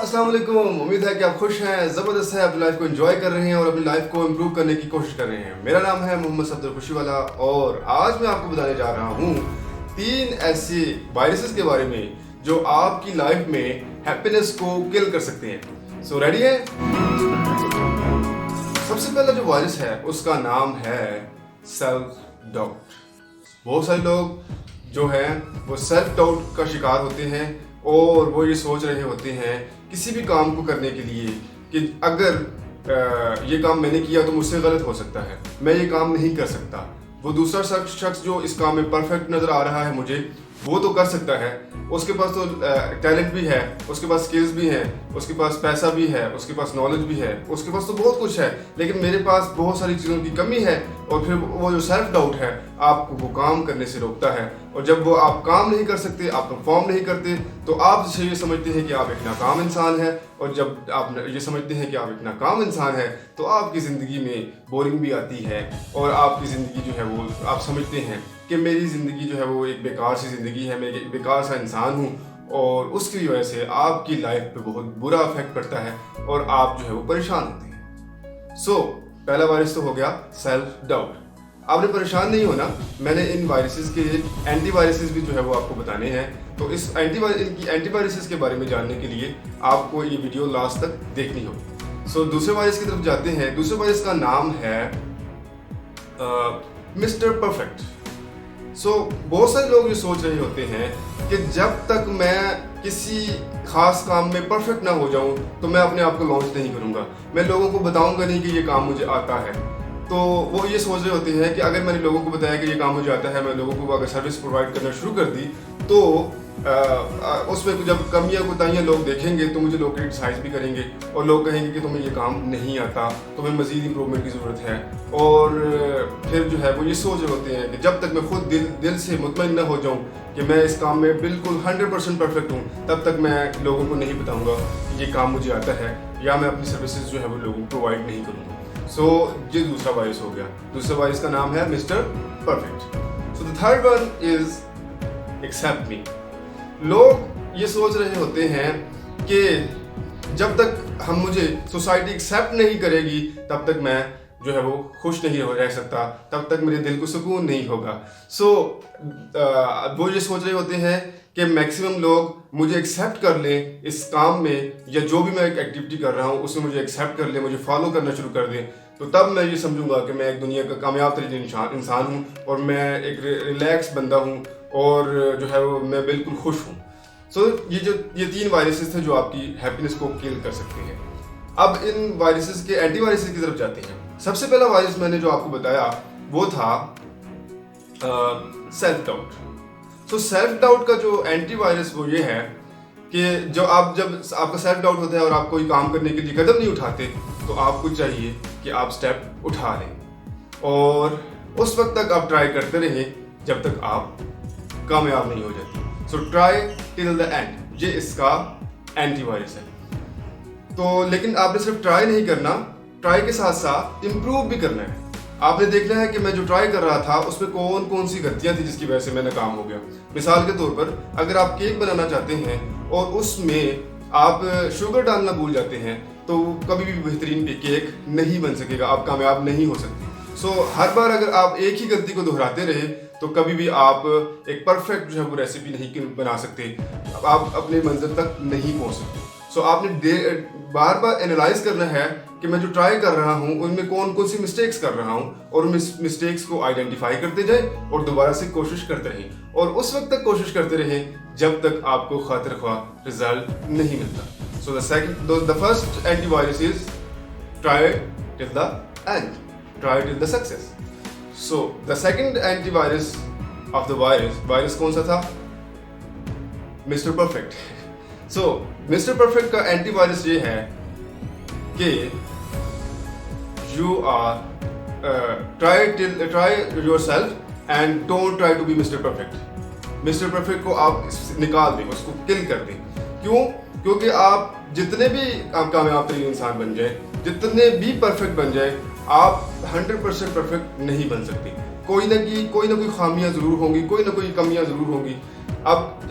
अस्सलाम वालेकुम। उम्मीद है कि आप खुश हैं, ज़बरदस्त है, अपनी लाइफ को एंजॉय कर रहे हैं और अपनी लाइफ को इम्प्रूव करने की कोशिश कर रहे हैं। मेरा नाम है मोहम्मद सफदर खुशीवाला और आज मैं आपको बताने जा रहा हूँ 3 ऐसे वायरसेस के बारे में जो आपकी लाइफ में हैप्पीनेस को किल कर सकते हैं। सो रेडी है? सबसे पहला जो वायरस है उसका नाम है सेल्फ डाउट। बहुत सारे लोग जो हैं वो सेल्फ डाउट का शिकार होते हैं और वो ये सोच रहे होते हैं किसी भी काम को करने के लिए कि अगर ये काम मैंने किया तो मुझसे गलत हो सकता है, मैं ये काम नहीं कर सकता। वो दूसरा शख्स जो इस काम में परफेक्ट नज़र आ रहा है मुझे, वो तो कर सकता है, उसके पास तो टैलेंट भी है, उसके पास स्किल्स भी हैं, उसके पास पैसा भी है, उसके पास नॉलेज भी है, उसके पास तो बहुत कुछ है, लेकिन मेरे पास बहुत सारी चीज़ों की कमी है। और फिर वो जो सेल्फ डाउट है आपको वो काम करने से रोकता है और जब वो आप काम नहीं कर सकते, आप परफॉर्म नहीं करते, तो आप ये समझते हैं कि आप एक नाकाम इंसान है। और जब आप ये समझते हैं कि आप एक नाकाम इंसान है तो आपकी ज़िंदगी में बोरिंग भी आती है और आपकी ज़िंदगी जो है वो आप समझते हैं कि मेरी ज़िंदगी जो है वो एक बेकार सी ज़िंदगी है, मैं एक बेकार सा इंसान हूँ और उसकी वजह से आपकी लाइफ पे बहुत बुरा इफेक्ट पड़ता है और आप जो है वो परेशान होते हैं। सो पहला वायरस तो हो गया सेल्फ डाउट। आपने परेशान नहीं होना, मैंने इन वायरसेस के एंटी वायरसेस भी जो है वो आपको बताने हैं। तो इस इनकी एंटी वायरसेस के बारे में जानने के लिए आपको ये वीडियो लास्ट तक देखनी होगी। सो दूसरे वायरस की तरफ जाते हैं। दूसरे वायरस का नाम है मिस्टर परफेक्ट। बहुत सारे लोग ये सोच रहे होते हैं कि जब तक मैं किसी खास काम में परफेक्ट ना हो जाऊं तो मैं अपने आप को लॉन्च नहीं करूंगा, मैं लोगों को बताऊंगा नहीं कि ये काम मुझे आता है। तो वो ये सोच रहे होते हैं कि अगर मैंने लोगों को बताया कि ये काम मुझे आता है, मैं लोगों को अगर सर्विस प्रोवाइड करना शुरू कर दी तो उसमें जब कमियां कोताहियां लोग देखेंगे तो मुझे लोग क्रिटिसाइज भी करेंगे और लोग कहेंगे कि तुम्हें ये काम नहीं आता, तुम्हें मज़ीद इम्प्रूवमेंट की ज़रूरत है। और फिर जो है वो ये सोच रहे होते हैं कि जब तक मैं खुद दिल से मुतमईन न हो जाऊं कि मैं इस काम में बिल्कुल 100% परफेक्ट हूं, तब तक मैं लोगों को नहीं बताऊंगा कि ये काम मुझे आता है या मैं अपनी सर्विसेज जो है वो लोगों को प्रोवाइड नहीं करूँगा। ये दूसरा वायरस हो गया। दूसरा वायरस का नाम है mister perfect. The third one is accept me. लोग ये सोच रहे होते हैं कि जब तक मुझे सोसाइटी एक्सेप्ट नहीं करेगी तब तक मैं जो है वो खुश नहीं रह सकता, तब तक मेरे दिल को सुकून नहीं होगा। वो ये सोच रहे होते हैं कि मैक्सिमम लोग मुझे एक्सेप्ट कर लें इस काम में या जो भी मैं एक एक्टिविटी कर रहा हूँ उसमें मुझे एक्सेप्ट कर लें, मुझे फॉलो करना शुरू कर दें, तो तब मैं ये समझूंगा कि मैं एक दुनिया का कामयाब तरीन इंसान हूँ और मैं एक रिलैक्स बंदा हूँ और जो है वो मैं बिल्कुल खुश हूँ। ये 3 वायरसेस थे जो आपकी हैप्पीनेस को किल कर सकते हैं। अब इन वायरसेस के एंटी वायरसेस की तरफ जाते हैं। सबसे पहला वायरस मैंने जो आपको बताया वो था सेल्फ डाउट। सेल्फ डाउट का जो एंटी वायरस वो ये है कि जब आपका सेल्फ डाउट होता है और आप कोई काम करने के लिए कदम नहीं उठाते तो आपको चाहिए कि आप स्टेप उठा लें और उस वक्त तक आप ट्राई करते रहें जब तक आप कामयाब नहीं हो जाते। ट्राई टिल द एंड, ये इसका एंटी वायरस है। लेकिन आपने सिर्फ ट्राई नहीं करना, ट्राई के साथ साथ इम्प्रूव भी करना है। आपने देखना है कि मैं जो ट्राई कर रहा था उसमें कौन कौन सी गलतियां थी जिसकी वजह से मैं नाकाम हो गया। मिसाल के तौर पर अगर आप केक बनाना चाहते हैं और उसमें आप शुगर डालना भूल जाते हैं तो कभी भी बेहतरीन केक नहीं बन सकेगा, आप कामयाब नहीं हो सकते। हर बार अगर आप एक ही गलती को दोहराते रहे तो कभी भी आप एक परफेक्ट जो है वो रेसिपी नहीं बना सकते, आप अपने मंजिल तक नहीं पहुंच सकते। आपने बार बार एनालाइज करना है कि मैं जो ट्राई कर रहा हूँ उनमें कौन कौन सी मिस्टेक्स कर रहा हूँ और उन मिस्टेक्स को आइडेंटिफाई करते जाएं और दोबारा से कोशिश करते रहें और उस वक्त तक कोशिश करते रहें जब तक आपको खातिर ख्वाह रिजल्ट नहीं मिलता। The first antivirus is try till the end, try till the success. The second antivirus of the virus कौन सा था? Mister perfect. मिस्टर परफेक्ट का एंटीवायरस ये है कि you try yourself and don't try to be Mr. Perfect. Mister perfect को आप निकाल दें, उसको किल कर दें। क्यों? क्योंकि आप जितने भी आप कामयाब तरीन इंसान बन जाए, जितने भी परफेक्ट बन जाए, आप 100% परफेक्ट नहीं बन सकते। कोई ना कोई खामियां ज़रूर होंगी, कोई ना कोई कमियां ज़रूर होंगी। अब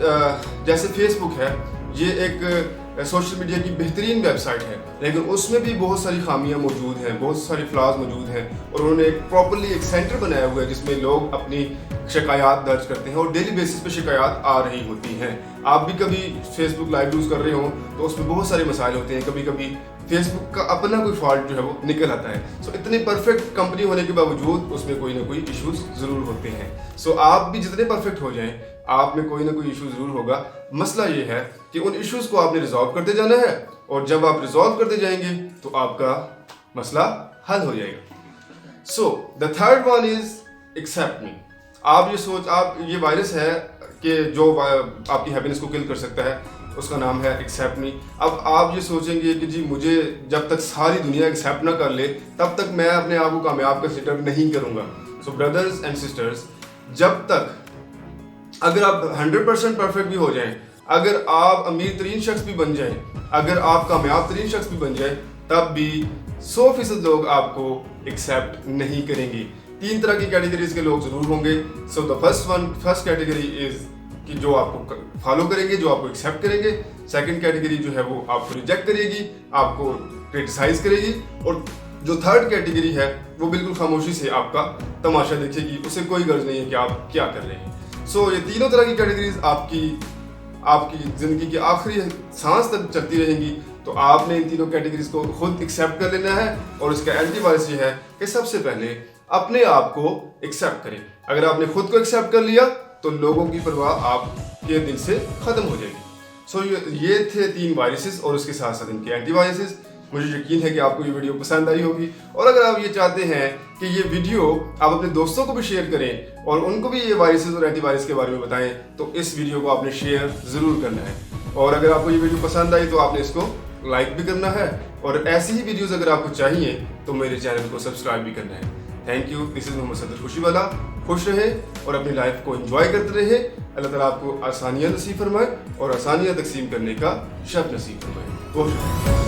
जैसे फेसबुक है, ये एक सोशल मीडिया की बेहतरीन वेबसाइट है, लेकिन उसमें भी बहुत सारी खामियां मौजूद हैं, बहुत सारी फ्लॉज मौजूद हैं, और उन्होंने एक प्रॉपरली एक सेंटर बनाया हुआ है जिसमें लोग अपनी शिकायत दर्ज करते हैं और डेली बेसिस पे शिकायत आ रही होती हैं। आप भी कभी फेसबुक लाइव यूज़ कर रहे हो तो उसमें बहुत सारे मसाइल होते हैं, कभी कभी फेसबुक का अपना कोई फॉल्ट जो है वो निकल आता है। सो इतनी परफेक्ट कंपनी होने के बावजूद उसमें कोई ना कोई इश्यूज ज़रूर होते हैं। सो आप भी जितने परफेक्ट हो जाएं, आप में कोई ना कोई इशू ज़रूर होगा। मसला ये है कि उन इश्यूज़ को आपने रिजॉल्व करते जाना है, और जब आप रिजॉल्व करते जाएंगे तो आपका मसला हल हो जाएगा। So the third one is accept me. आप ये वायरस है कि जो आपकी हैप्पीनेस को किल कर सकता है, उसका नाम है एक्सेप्ट मी। अब आप ये सोचेंगे कि जी मुझे जब तक सारी दुनिया एक्सेप्ट ना कर ले तब तक मैं अपने आप को कामयाब कंसिडर नहीं करूँगा। सो ब्रदर्स एंड सिस्टर्स, जब तक अगर आप 100% परफेक्ट भी हो जाएं, अगर आप अमीर तरीन शख्स भी बन जाएं, अगर आप कामयाब तरीन शख्स भी बन जाएं, तब भी 100% लोग आपको एक्सेप्ट नहीं करेंगे। 3 तरह की कैटेगरीज के लोग जरूर होंगे। So the first category is कि जो आपको फॉलो करेंगे, जो आपको एक्सेप्ट करेंगे। सेकंड कैटेगरी जो है वो आपको रिजेक्ट करेगी, आपको क्रिटिसाइज करेगी, और जो थर्ड कैटेगरी है वो बिल्कुल खामोशी से आपका तमाशा देखेगी, उसे कोई गर्ज नहीं है कि आप क्या कर रहे हैं। सो ये तीनों तरह की कैटेगरीज आपकी ज़िंदगी की आखिरी सांस तक चलती रहेंगी। तो आपने इन तीनों कैटेगरीज को खुद एक्सेप्ट कर लेना है, और इसका एंटीवायरस ये है कि सबसे पहले अपने आप को एक्सेप्ट करें। अगर आपने खुद को एक्सेप्ट कर लिया तो लोगों की परवाह आपके दिल से ख़त्म हो जाएगी। सो ये थे 3 वायरसेस और उसके साथ साथ इनके एंटीवायरसेस। मुझे यकीन है कि आपको ये वीडियो पसंद आई होगी, और अगर आप ये चाहते हैं कि ये वीडियो आप अपने दोस्तों को भी शेयर करें और उनको भी ये वायरसेस और एंटीवायरस के बारे में बताएं, तो इस वीडियो को आपने शेयर ज़रूर करना है। और अगर आपको ये वीडियो पसंद आई तो आपने इसको लाइक भी करना है, और ऐसी ही वीडियोज़ अगर आपको चाहिए तो मेरे चैनल को सब्सक्राइब भी करना है। Thank you. This is Mohammad Sadar Khushiwala. खुश रहे और अपनी लाइफ को एंजॉय करते रहे। अल्लाह ताला आपको आसानियाँ नसीब फरमाए और आसानियाँ तकसीम करने का शर्फ नसीब फरमाए। खुश